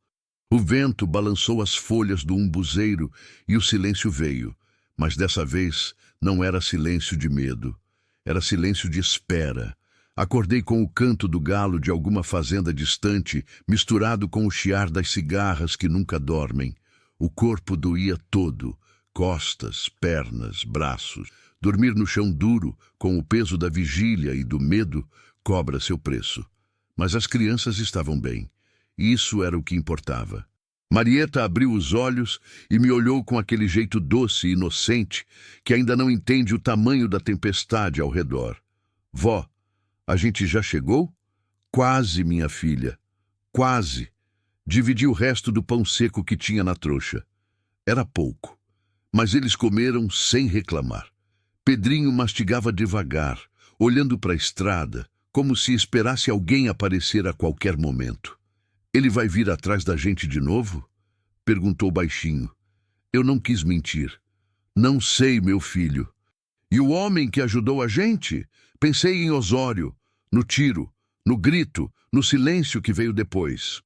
A: O vento balançou as folhas do umbuzeiro e o silêncio veio, mas dessa vez não era silêncio de medo, era silêncio de espera. Acordei com o canto do galo de alguma fazenda distante, misturado com o chiar das cigarras que nunca dormem. O corpo doía todo, costas, pernas, braços. Dormir no chão duro, com o peso da vigília e do medo, cobra seu preço. Mas as crianças estavam bem. e isso era o que importava. Marieta abriu os olhos e me olhou com aquele jeito doce e inocente que ainda não entende o tamanho da tempestade ao redor. Vó, a gente já chegou? Quase, minha filha. Quase. Dividi o resto do pão seco que tinha na trouxa. Era pouco, mas eles comeram sem reclamar. Pedrinho mastigava devagar, olhando para a estrada, como se esperasse alguém aparecer a qualquer momento. Ele vai vir atrás da gente de novo? Perguntou baixinho. Eu não quis mentir. Não sei, meu filho. E o homem que ajudou a gente? Pensei em Osório, no tiro, no grito, no silêncio que veio depois.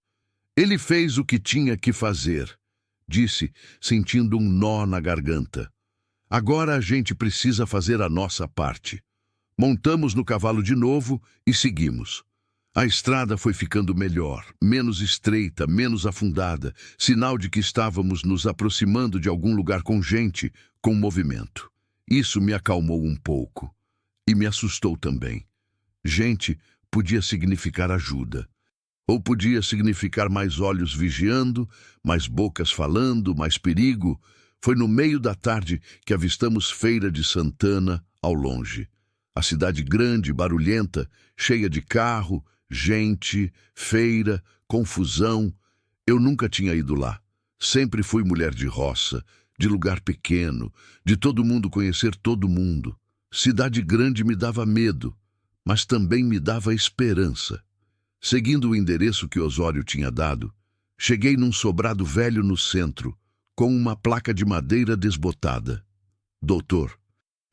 A: Ele fez o que tinha que fazer, disse, sentindo um nó na garganta. Agora a gente precisa fazer a nossa parte. Montamos no cavalo de novo e seguimos. A estrada foi ficando melhor, menos estreita, menos afundada, sinal de que estávamos nos aproximando de algum lugar com gente, com movimento. Isso me acalmou um pouco. E me assustou também. Gente podia significar ajuda. Ou podia significar mais olhos vigiando, mais bocas falando, mais perigo. Foi no meio da tarde que avistamos Feira de Santana, ao longe. A cidade grande, barulhenta, cheia de carro, gente, feira, confusão. Eu nunca tinha ido lá. Sempre fui mulher de roça, de lugar pequeno, de todo mundo conhecer todo mundo. Cidade grande me dava medo, mas também me dava esperança. Seguindo o endereço que Osório tinha dado, cheguei num sobrado velho no centro, com uma placa de madeira desbotada. Doutor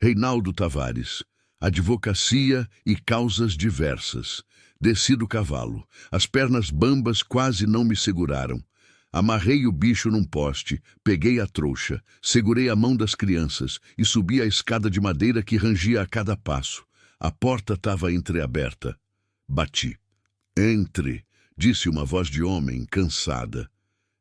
A: Reinaldo Tavares, advocacia e causas diversas. Desci do cavalo. As pernas bambas quase não me seguraram. Amarrei o bicho num poste, peguei a trouxa, segurei a mão das crianças e subi a escada de madeira que rangia a cada passo. A porta estava entreaberta. Bati. Entre, disse uma voz de homem, cansada.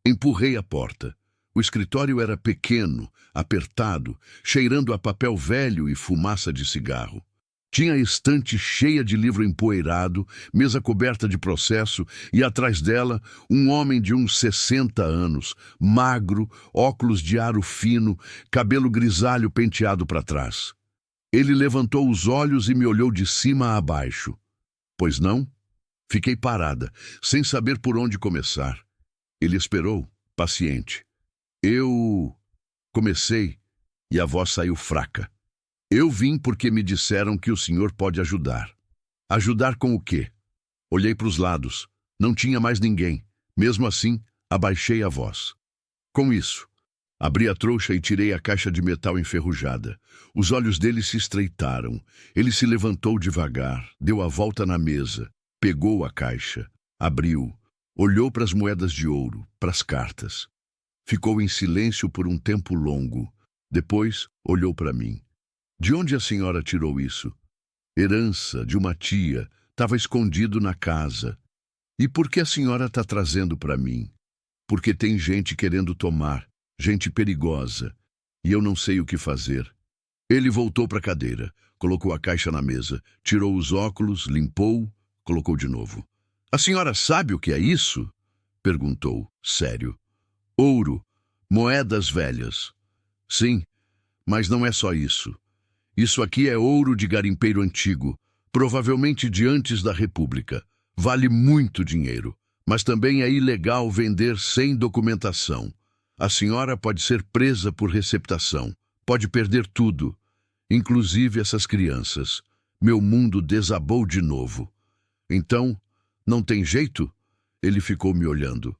A: Empurrei a porta. O escritório era pequeno, apertado, cheirando a papel velho e fumaça de cigarro. Tinha a estante cheia de livro empoeirado, mesa coberta de processo e atrás dela um homem de uns 60 anos, magro, óculos de aro fino, cabelo grisalho penteado para trás. Ele levantou os olhos e me olhou de cima a baixo. Pois não? Fiquei parada, sem saber por onde começar. Ele esperou, paciente. Eu comecei e a voz saiu fraca. Eu vim porque me disseram que o senhor pode ajudar. Ajudar com o quê? Olhei para os lados. Não tinha mais ninguém. Mesmo assim, abaixei a voz. Com isso, abri a trouxa e tirei a caixa de metal enferrujada. Os olhos dele se estreitaram. Ele se levantou devagar, deu a volta na mesa, pegou a caixa, abriu, olhou para as moedas de ouro, para as cartas. Ficou em silêncio por um tempo longo. Depois, olhou para mim. De onde a senhora tirou isso? Herança de uma tia. Estava escondido na casa. E por que a senhora está trazendo para mim? Porque tem gente querendo tomar, gente perigosa. E eu não sei o que fazer. Ele voltou para a cadeira, colocou a caixa na mesa, tirou os óculos, limpou, colocou de novo. A senhora sabe o que é isso? Perguntou, sério. Ouro, moedas velhas. Sim, mas não é só isso. Isso aqui é ouro de garimpeiro antigo, provavelmente de antes da República. Vale muito dinheiro, mas também é ilegal vender sem documentação. A senhora pode ser presa por receptação, pode perder tudo, inclusive essas crianças. Meu mundo desabou de novo. Então, não tem jeito? Ele ficou me olhando.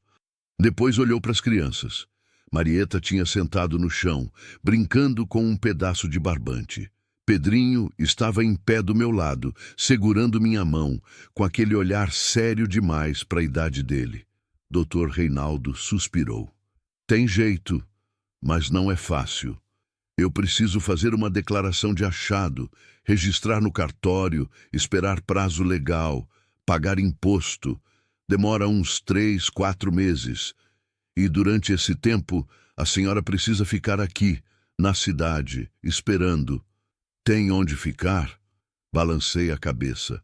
A: Depois olhou para as crianças. Marieta tinha sentado no chão, brincando com um pedaço de barbante. Pedrinho estava em pé do meu lado, segurando minha mão, com aquele olhar sério demais para a idade dele. Dr. Reinaldo suspirou. Tem jeito, mas não é fácil. Eu preciso fazer uma declaração de achado, registrar no cartório, esperar prazo legal, pagar imposto. Demora uns 3, 4 meses. E durante esse tempo, a senhora precisa ficar aqui, na cidade, esperando. Tem onde ficar? Balancei a cabeça.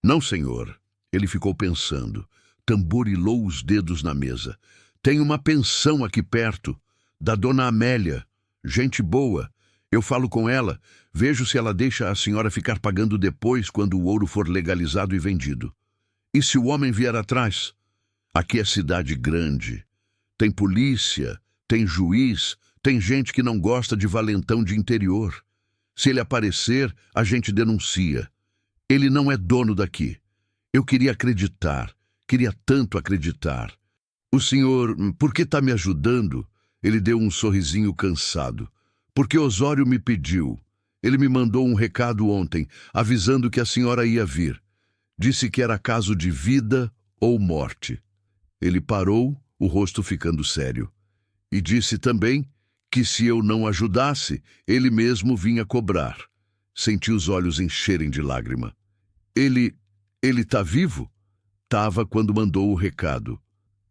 A: Não, senhor. Ele ficou pensando. tamborilou os dedos na mesa. Tem uma pensão aqui perto, da dona Amélia. Gente boa. Eu falo com ela, vejo se ela deixa a senhora ficar pagando depois quando o ouro for legalizado e vendido. E se o homem vier atrás? Aqui é cidade grande. Tem polícia, tem juiz, tem gente que não gosta de valentão de interior. Se ele aparecer, a gente denuncia. Ele não é dono daqui. Eu queria acreditar, queria tanto acreditar. O senhor, por que está me ajudando? Ele deu um sorrisinho cansado. Porque Osório me pediu. Ele me mandou um recado ontem, avisando que a senhora ia vir. Disse que era caso de vida ou morte. Ele parou, o rosto ficando sério. E disse também que se eu não ajudasse, ele mesmo vinha cobrar. Senti os olhos encherem de lágrima. Ele tá vivo? Tava quando mandou o recado.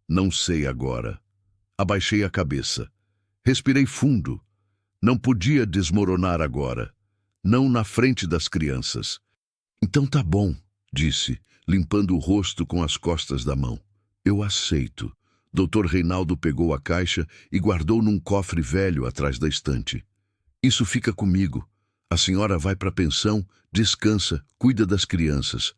A: Não sei agora. Abaixei a cabeça. Respirei fundo. Não podia desmoronar agora. Não na frente das crianças. Então tá bom, disse, limpando o rosto com as costas da mão. Eu aceito. Dr. Reinaldo pegou a caixa e guardou num cofre velho atrás da estante. Isso fica comigo. A senhora vai para a pensão, descansa, cuida das crianças.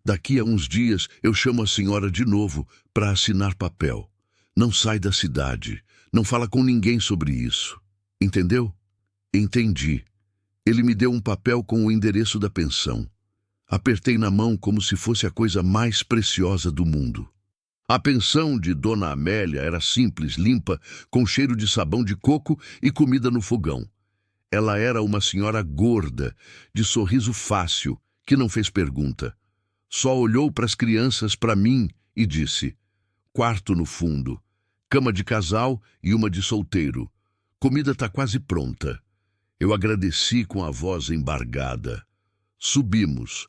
A: Daqui a uns dias eu chamo a senhora de novo para assinar papel. Não sai da cidade. Não fala com ninguém sobre isso. Entendeu? Entendi. Ele me deu um papel com o endereço da pensão. Apertei na mão como se fosse a coisa mais preciosa do mundo. A pensão de Dona Amélia era simples, limpa, com cheiro de sabão de coco e comida no fogão. Ela era uma senhora gorda, de sorriso fácil, que não fez pergunta. Só olhou para as crianças, para mim, e disse: quarto no fundo, cama de casal e uma de solteiro. Comida está quase pronta. Eu agradeci com a voz embargada. Subimos.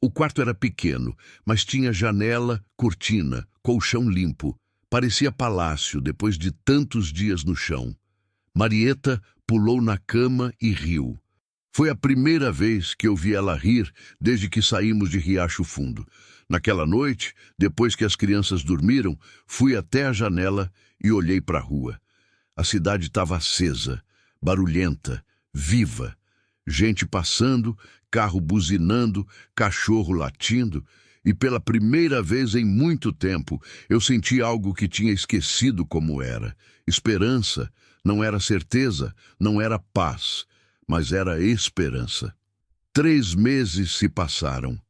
A: O quarto era pequeno, mas tinha janela, cortina, colchão limpo. Parecia palácio depois de tantos dias no chão. Marieta pulou na cama e riu. Foi a primeira vez que eu vi ela rir desde que saímos de Riacho Fundo. Naquela noite, depois que as crianças dormiram, fui até a janela e olhei para a rua. A cidade estava acesa, barulhenta, viva. Gente passando, carro buzinando, cachorro latindo, e pela primeira vez em muito tempo eu senti algo que tinha esquecido como era. Esperança, não era certeza, não era paz, mas era esperança. 3 meses se passaram.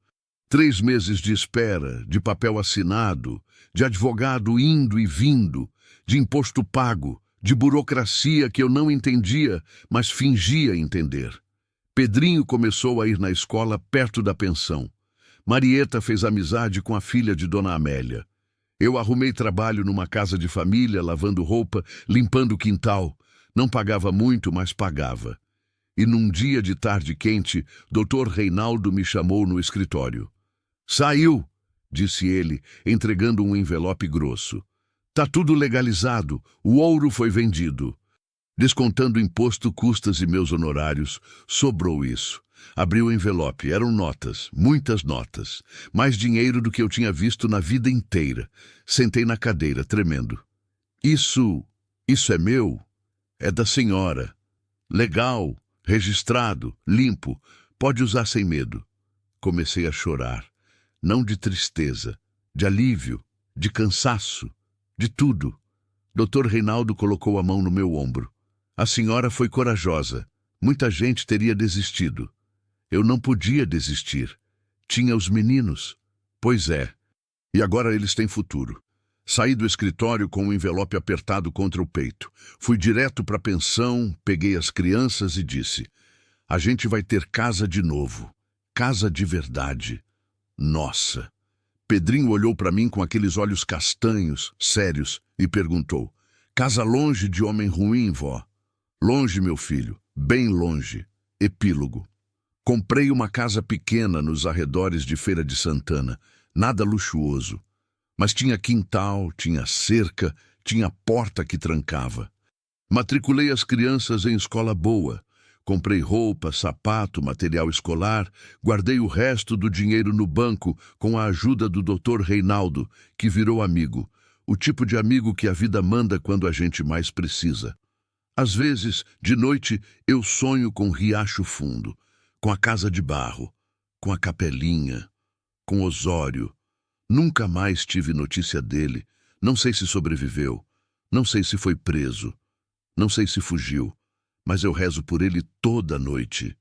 A: 3 meses de espera, de papel assinado, de advogado indo e vindo, de imposto pago, de burocracia que eu não entendia, mas fingia entender. Pedrinho começou a ir na escola perto da pensão. Marieta fez amizade com a filha de Dona Amélia. Eu arrumei trabalho numa casa de família, lavando roupa, limpando o quintal. Não pagava muito, mas pagava. E num dia de tarde quente, Dr. Reinaldo me chamou no escritório. Saiu, disse ele, entregando um envelope grosso. Tá tudo legalizado, o ouro foi vendido. Descontando imposto, custas e meus honorários, sobrou isso. Abri o envelope, eram notas, muitas notas. Mais dinheiro do que eu tinha visto na vida inteira. Sentei na cadeira, tremendo. Isso é meu? É da senhora. Legal, registrado, limpo, pode usar sem medo. Comecei a chorar. Não de tristeza, de alívio, de cansaço, de tudo. Dr. Reinaldo colocou a mão no meu ombro. A senhora foi corajosa. Muita gente teria desistido. Eu não podia desistir. Tinha os meninos. Pois é. E agora eles têm futuro. Saí do escritório com o envelope apertado contra o peito. Fui direto para a pensão, peguei as crianças e disse: a gente vai ter casa de novo. Casa de verdade. Nossa! Pedrinho olhou para mim com aqueles olhos castanhos, sérios, e perguntou: casa longe de homem ruim, vó? Longe, meu filho, bem longe. Epílogo. Comprei uma casa pequena nos arredores de Feira de Santana, nada luxuoso. Mas tinha quintal, tinha cerca, tinha porta que trancava. Matriculei as crianças em escola boa. Comprei roupa, sapato, material escolar, guardei o resto do dinheiro no banco com a ajuda do Dr. Reinaldo, que virou amigo, o tipo de amigo que a vida manda quando a gente mais precisa. Às vezes, de noite, eu sonho com Riacho Fundo, com a casa de barro, com a capelinha, com Osório. Nunca mais tive notícia dele. Não sei se sobreviveu, não sei se foi preso, não sei se fugiu, mas eu rezo por ele toda noite.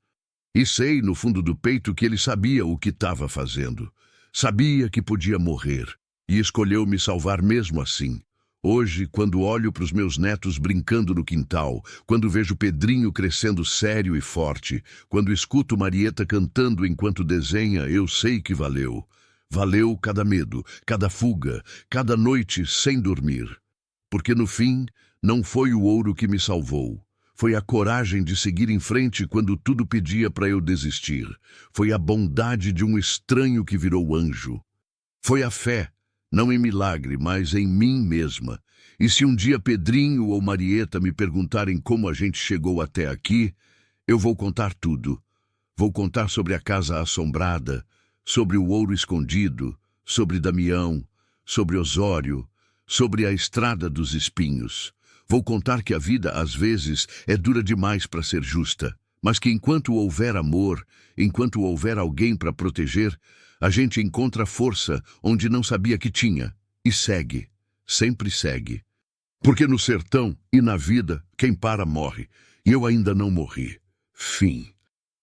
A: E sei, no fundo do peito, que ele sabia o que estava fazendo. Sabia que podia morrer e escolheu me salvar mesmo assim. Hoje, quando olho para os meus netos brincando no quintal, quando vejo Pedrinho crescendo sério e forte, quando escuto Marieta cantando enquanto desenha, eu sei que valeu. Valeu cada medo, cada fuga, cada noite sem dormir. Porque no fim, não foi o ouro que me salvou. Foi a coragem de seguir em frente quando tudo pedia para eu desistir. Foi a bondade de um estranho que virou anjo. Foi a fé, não em milagre, mas em mim mesma. E se um dia Pedrinho ou Marieta me perguntarem como a gente chegou até aqui, eu vou contar tudo. Vou contar sobre a casa assombrada, sobre o ouro escondido, sobre Damião, sobre Osório, sobre a estrada dos espinhos. Vou contar que a vida, às vezes, é dura demais para ser justa, mas que enquanto houver amor, enquanto houver alguém para proteger, a gente encontra força onde não sabia que tinha, e segue, sempre segue. Porque no sertão e na vida, quem para morre, e eu ainda não morri. Fim.